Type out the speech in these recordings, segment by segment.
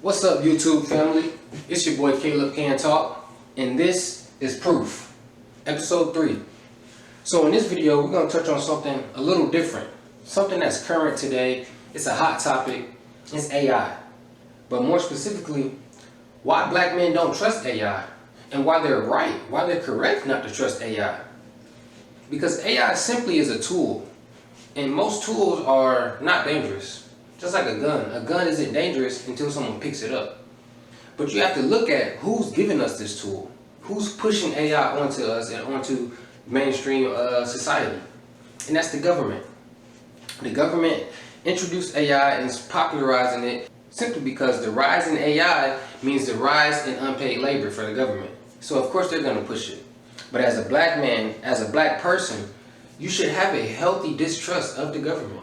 What's up, YouTube family? It's your boy Caleb Can Talk, and this is Proof, episode 3. So in this video, we're going to touch on something a little different, something that's current today. It's a hot topic. It's AI, but more specifically, why black men don't trust AI, and why they're right, why they're correct not to trust AI. Because AI simply is a tool, and most tools are not dangerous. Just like a gun isn't dangerous until someone picks it up. But you have to look at who's giving us this tool, who's pushing AI onto us and onto mainstream society, and that's the government. The government introduced AI and is popularizing it simply because the rise in AI means the rise in unpaid labor for the government. So of course they're going to push it. But as a black man, as a black person, you should have a healthy distrust of the government.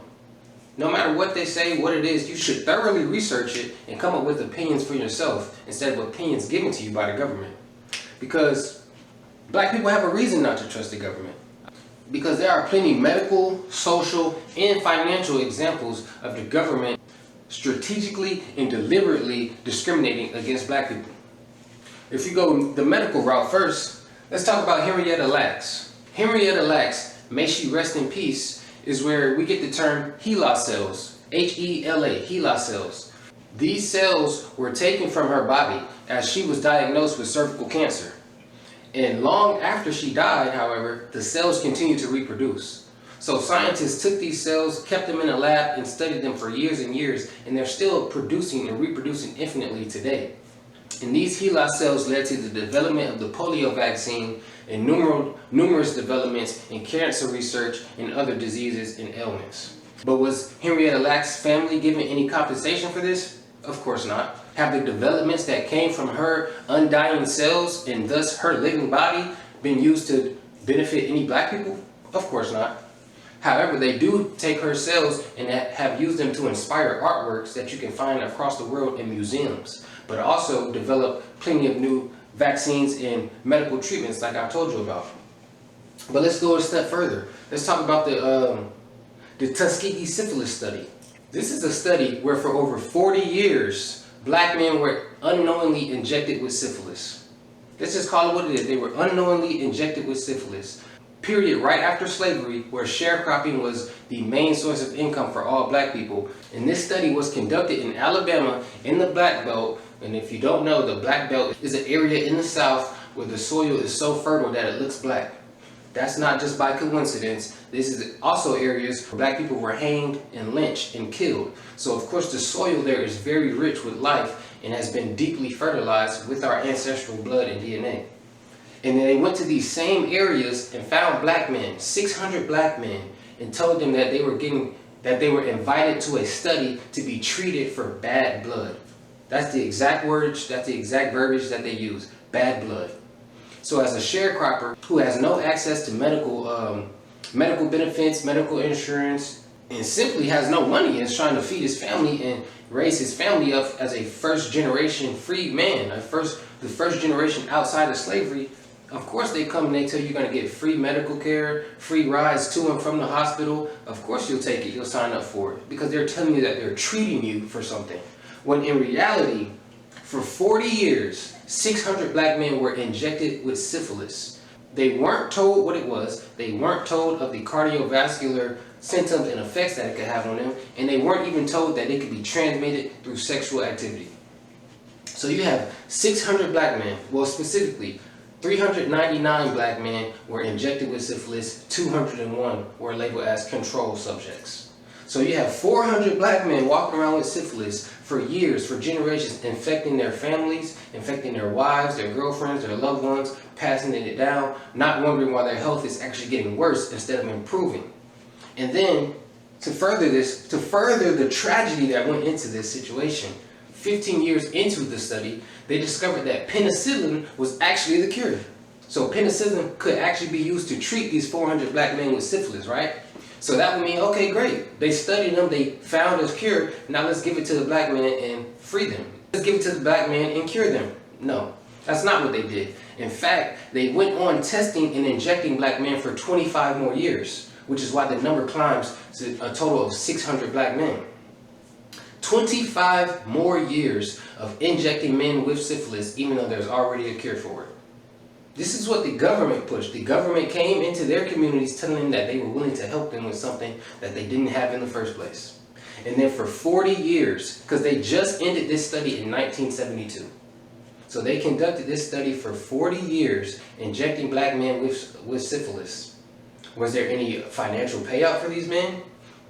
No matter what they say, what it is, you should thoroughly research it and come up with opinions for yourself instead of opinions given to you by the government. Because black people have a reason not to trust the government. Because there are plenty medical, social, and financial examples of the government strategically and deliberately discriminating against black people. If you go the medical route first, let's talk about Henrietta Lacks. Henrietta Lacks, may she rest in peace, is where we get the term HeLa cells, H-E-L-A, HeLa cells. These cells were taken from her body as she was diagnosed with cervical cancer. And long after she died, however, the cells continued to reproduce. So scientists took these cells, kept them in a lab, and studied them for years and years, and they're still producing and reproducing infinitely today. And these HeLa cells led to the development of the polio vaccine and numerous developments in cancer research and other diseases and ailments. But was Henrietta Lacks' family given any compensation for this? Of course not. Have the developments that came from her undying cells and thus her living body been used to benefit any black people? Of course not. However, they do take her cells and have used them to inspire artworks that you can find across the world in museums, but also develop plenty of new vaccines and medical treatments like I told you about. But let's go a step further. Let's talk about the Tuskegee syphilis study. This is a study where for over 40 years, black men were unknowingly injected with syphilis. Let's just call it what it is. They were unknowingly injected with syphilis. Period, right after slavery, where sharecropping was the main source of income for all black people. And this study was conducted in Alabama in the Black Belt. And if you don't know, the Black Belt is an area in the South where the soil is so fertile that it looks black. That's not just by coincidence. This is also areas where black people were hanged and lynched and killed. So of course the soil there is very rich with life and has been deeply fertilized with our ancestral blood and DNA. And then they went to these same areas and found black men, 600 black men, and told them that they were invited to a study to be treated for bad blood. That's the exact words, that's the exact verbiage that they use, bad blood. So as a sharecropper who has no access to medical benefits, medical insurance, and simply has no money and is trying to feed his family and raise his family up as a first generation free man, the first generation outside of slavery, of course they come and they tell you you're going to get free medical care, free rides to and from the hospital. Of course you'll take it, you'll sign up for it, because they're telling you that they're treating you for something. When in reality, for 40 years, 600 black men were injected with syphilis. They weren't told what it was, they weren't told of the cardiovascular symptoms and effects that it could have on them, and they weren't even told that it could be transmitted through sexual activity. So you have 600 black men, well specifically, 399 black men were injected with syphilis, 201 were labeled as control subjects. So you have 400 black men walking around with syphilis for years, for generations, infecting their families, infecting their wives, their girlfriends, their loved ones, passing it down, not wondering why their health is actually getting worse instead of improving. And then to further the tragedy that went into this situation, 15 years into the study, they discovered that penicillin was actually the cure. So penicillin could actually be used to treat these 400 black men with syphilis, right? So that would mean, okay, great. They studied them, they found a cure, now let's give it to the black men and free them. Let's give it to the black men and cure them. No, that's not what they did. In fact, they went on testing and injecting black men for 25 more years, which is why the number climbs to a total of 600 black men. 25 more years of injecting men with syphilis, even though there's already a cure for it. This is what the government pushed. The government came into their communities telling them that they were willing to help them with something that they didn't have in the first place. And then for 40 years, because they just ended this study in 1972. So they conducted this study for 40 years, injecting black men with syphilis. Was there any financial payout for these men?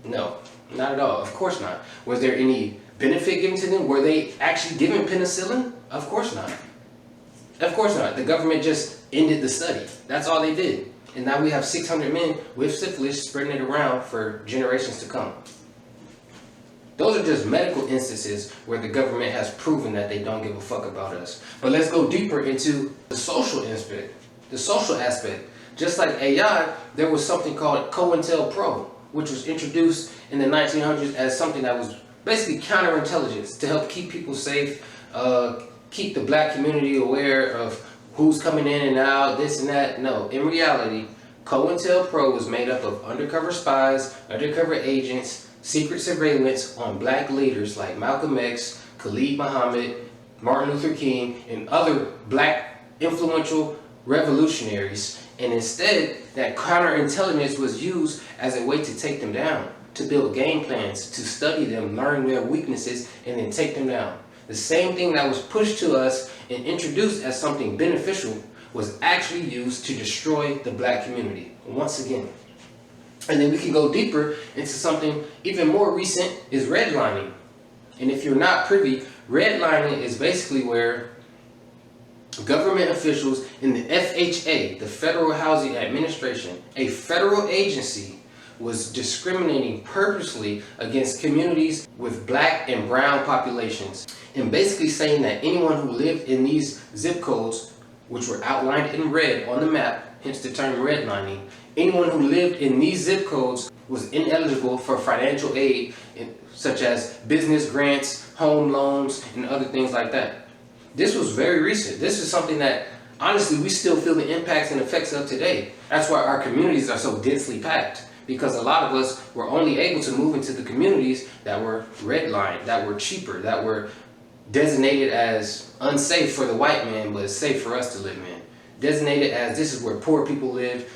No, not at all. Of course not. Was there any benefit given to them? Were they actually given penicillin? Of course not. Of course not. The government just ended the study. That's all they did. And now we have 600 men with syphilis spreading it around for generations to come. Those are just medical instances where the government has proven that they don't give a fuck about us. But let's go deeper into the social aspect. The social aspect. Just like AI, there was something called COINTELPRO, which was introduced in the 1900s as something that was basically counterintelligence to help keep people safe, keep the black community aware of who's coming in and out, this and that. No, in reality, COINTELPRO was made up of undercover spies, undercover agents, secret surveillance on black leaders like Malcolm X, Khalid Muhammad, Martin Luther King, and other black influential revolutionaries. And instead, that counterintelligence was used as a way to take them down, to build game plans, to study them, learn their weaknesses, and then take them down. The same thing that was pushed to us and introduced as something beneficial was actually used to destroy the black community once again. And then we can go deeper into something even more recent, is redlining. And if you're not privy, redlining is basically where government officials in the FHA, the Federal Housing Administration, a federal agency, was discriminating purposely against communities with black and brown populations, and basically saying that anyone who lived in these zip codes, which were outlined in red on the map, hence the term redlining, anyone who lived in these zip codes was ineligible for financial aid, such as business grants, home loans, and other things like that. This was very recent. This is something that, honestly, we still feel the impacts and effects of today. That's why our communities are so densely packed, because a lot of us were only able to move into the communities that were redlined, that were cheaper, that were designated as unsafe for the white man, but safe for us to live in. Designated as this is where poor people live,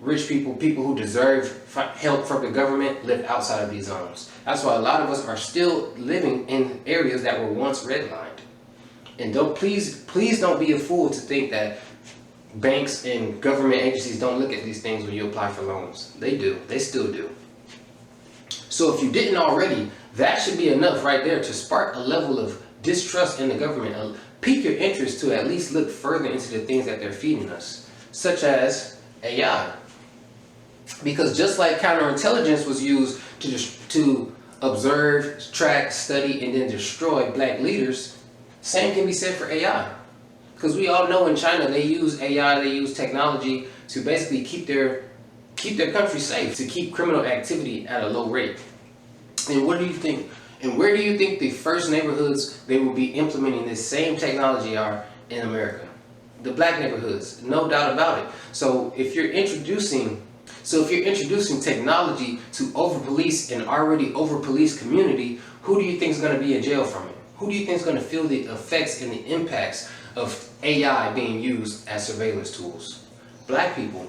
rich people, people who deserve help from the government live outside of these zones. That's why a lot of us are still living in areas that were once redlined. And please don't be a fool to think that banks and government agencies don't look at these things when you apply for loans. They do. They still do. So if you didn't already, that should be enough right there to spark a level of distrust in the government, pique your interest to at least look further into the things that they're feeding us, such as AI. Because just like counterintelligence was used to observe, track, study, and then destroy black leaders, same can be said for AI. Because we all know in China they use AI, they use technology to basically keep their country safe, to keep criminal activity at a low rate. And what do you think? And where do you think the first neighborhoods they will be implementing this same technology are in America? The black neighborhoods, no doubt about it. So if you're introducing technology to over-police an already over-policed community, who do you think is going to be in jail from it? Who do you think is going to feel the effects and the impacts of AI being used as surveillance tools? Black people.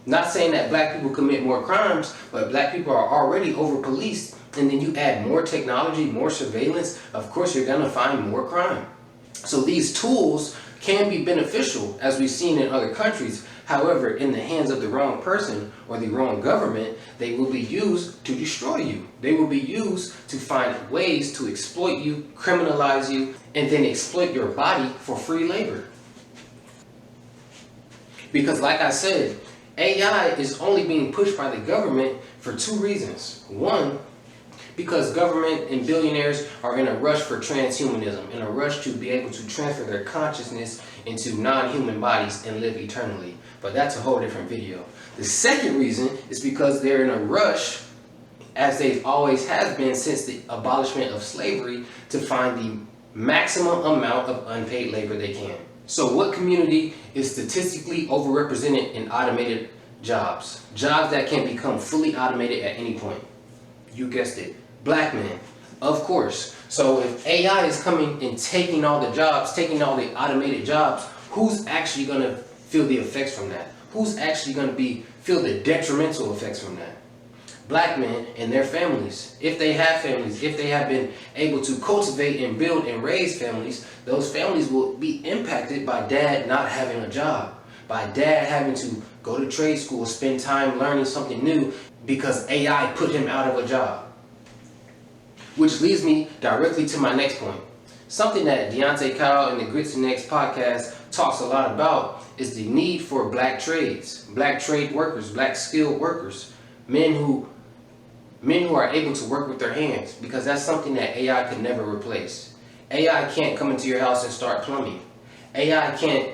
Not saying that black people commit more crimes, but black people are already over-policed, and then you add more technology, more surveillance, of course you're going to find more crime. So these tools can be beneficial, as we've seen in other countries. However, in the hands of the wrong person or the wrong government, they will be used to destroy you. They will be used to find ways to exploit you, criminalize you, and then exploit your body for free labor. Because like I said, AI is only being pushed by the government for two reasons. One, because government and billionaires are in a rush for transhumanism, in a rush to be able to transfer their consciousness into non-human bodies and live eternally. But that's a whole different video. The second reason is because they're in a rush, as they've always have been since the abolishment of slavery, to find the maximum amount of unpaid labor they can. So what community is statistically overrepresented in automated jobs? Jobs that can become fully automated at any point. You guessed it. Black men. Of course. So if AI is coming and taking all the jobs, taking all the automated jobs, who's actually going to feel the effects from that? Who's actually going to feel the detrimental effects from that? Black men and their families. If they have families, if they have been able to cultivate and build and raise families, those families will be impacted by dad not having a job, by dad having to go to trade school, spend time learning something new because AI put him out of a job. Which leads me directly to my next point. Something that Deontay Kyle in the Grits and Eggs podcast talks a lot about is the need for black trades, black trade workers, black skilled workers, men who are able to work with their hands, because that's something that AI could never replace. AI can't come into your house and start plumbing. AI can't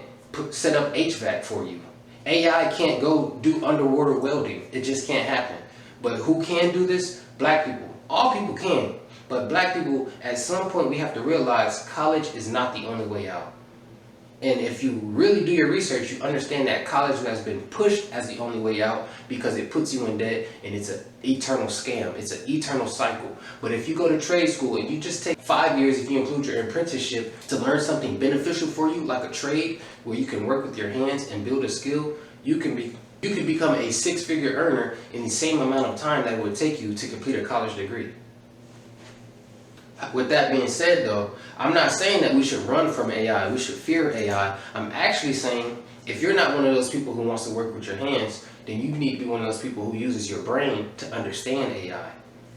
set up HVAC for you. AI can't go do underwater welding. It just can't happen. But who can do this? Black people. All people can. But black people, at some point, we have to realize college is not the only way out. And if you really do your research, you understand that college has been pushed as the only way out because it puts you in debt and it's an eternal scam. It's an eternal cycle. But if you go to trade school and you just take 5 years, if you include your apprenticeship, to learn something beneficial for you, like a trade where you can work with your hands and build a skill, you can become a six-figure earner in the same amount of time that it would take you to complete a college degree. With that being said though, I'm not saying that we should run from AI, we should fear AI. I'm actually saying if you're not one of those people who wants to work with your hands, then you need to be one of those people who uses your brain to understand AI.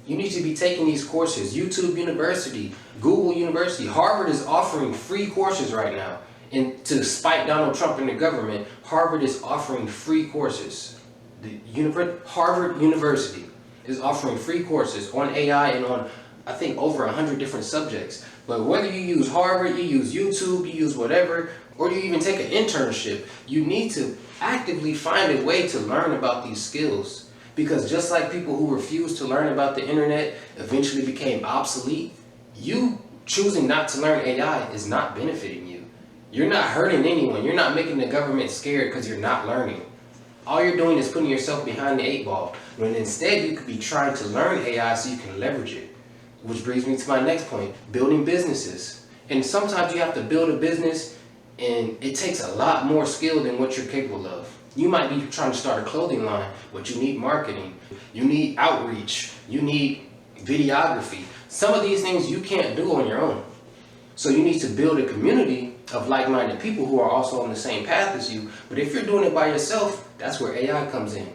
You need to be taking these courses. YouTube University, Google University, Harvard is offering free courses right now. And to spite Donald Trump and the government, Harvard is offering free courses. Harvard University is offering free courses on AI and on, I think, over 100 different subjects. But whether you use Harvard, you use YouTube, you use whatever, or you even take an internship, you need to actively find a way to learn about these skills. Because just like people who refuse to learn about the internet eventually became obsolete, you choosing not to learn AI is not benefiting you. You're not hurting anyone. You're not making the government scared because you're not learning. All you're doing is putting yourself behind the 8 ball, when instead you could be trying to learn AI so you can leverage it. Which brings me to my next point, building businesses. And sometimes you have to build a business and it takes a lot more skill than what you're capable of. You might be trying to start a clothing line, but you need marketing, you need outreach, you need videography. Some of these things you can't do on your own. So you need to build a community of like-minded people who are also on the same path as you. But if you're doing it by yourself, that's where AI comes in.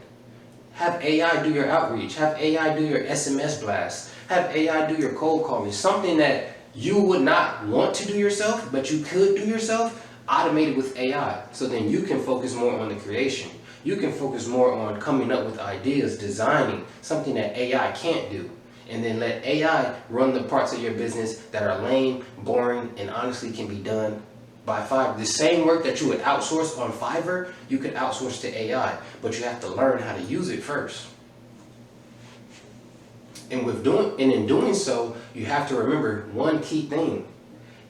Have AI do your outreach, have AI do your SMS blasts, have AI do your cold calling, something that you would not want to do yourself, but you could do yourself, automated with AI. So then you can focus more on the creation. You can focus more on coming up with ideas, designing something that AI can't do. And then let AI run the parts of your business that are lame, boring, and honestly can be done by Fiverr. The same work that you would outsource on Fiverr, you could outsource to AI, but you have to learn how to use it first. And in doing so, you have to remember one key thing.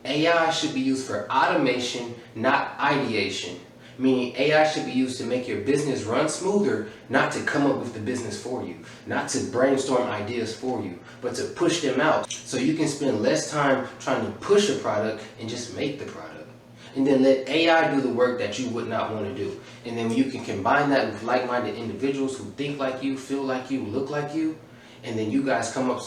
AI should be used for automation, not ideation. Meaning AI should be used to make your business run smoother, not to come up with the business for you, not to brainstorm ideas for you, but to push them out so you can spend less time trying to push a product and just make the product. And then let AI do the work that you would not want to do. And then you can combine that with like-minded individuals who think like you, feel like you, look like you, and then you guys come up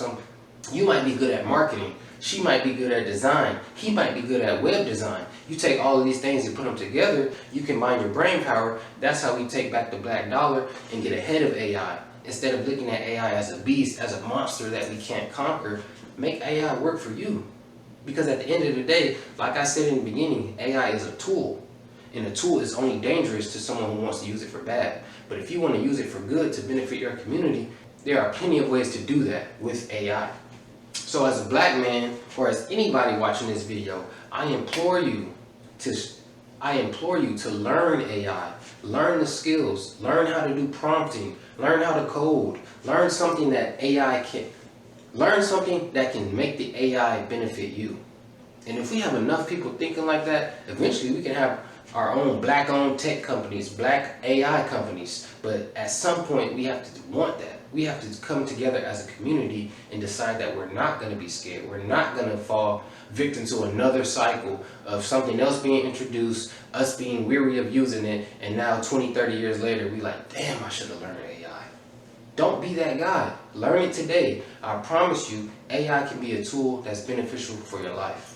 you might be good at marketing. She might be good at design. He might be good at web design. You take all of these things and put them together, you combine your brain power. That's how we take back the black dollar and get ahead of AI. Instead of looking at AI as a beast, as a monster that we can't conquer, make AI work for you. Because at the end of the day, like I said in the beginning, AI is a tool. And a tool is only dangerous to someone who wants to use it for bad. But if you want to use it for good to benefit your community, there are plenty of ways to do that with AI. So as a black man, or as anybody watching this video, I implore you to learn AI, learn the skills, learn how to do prompting, learn how to code, learn something that can make the AI benefit you. And if we have enough people thinking like that, eventually we can have our own black-owned tech companies, black AI companies. But at some point we have to want that. we have to come together as a community and decide that we're not going to be scared. We're not going to fall victim to another cycle of something else being introduced, us being weary of using it, and now 20, 30 years later, we like, damn, I should have learned AI. Don't be that guy. Learn it today. I promise you, AI can be a tool that's beneficial for your life.